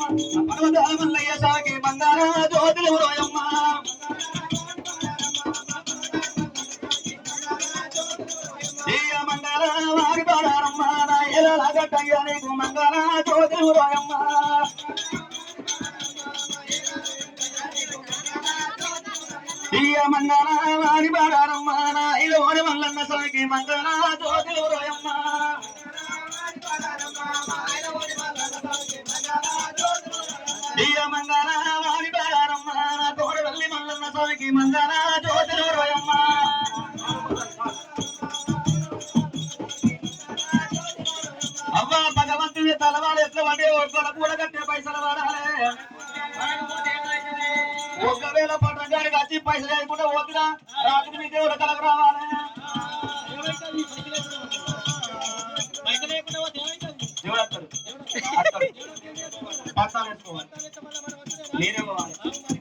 పర్వతాల మల్లయ్య సాకి మంగార జ్యోతులు రోయమ్మ మంగార వారి బాడారమ్మ నా ఎలా గట్టయ్య నీకు మంగార జ్యోతులు రోయమ్మ మంగార వారి బాడారమ్మ నా ఇలా ఓడి మల్లన్న సాకి మంగార జ్యోతులు రోయమ్మ మంగార వారి బాడారమ్మ నా తోడవల్లి మల్లన్న సాకి మంగార జ్యోతులు రోయమ్మ అవ్వ భగవంతుని తలవాడు ఎట్లా పడి ఒక్కడ పూల కట్టే పైసలు వాడాలి ఒకవేళ పట్టణానికి వచ్చి పైసలు లేకుండా పోతున్నా రాత్రి మీ దేవుడు కలకు రావాలి దేవుడు వస్తాడు పట్టాలు వేసుకోవాలి నేనే పోవాలి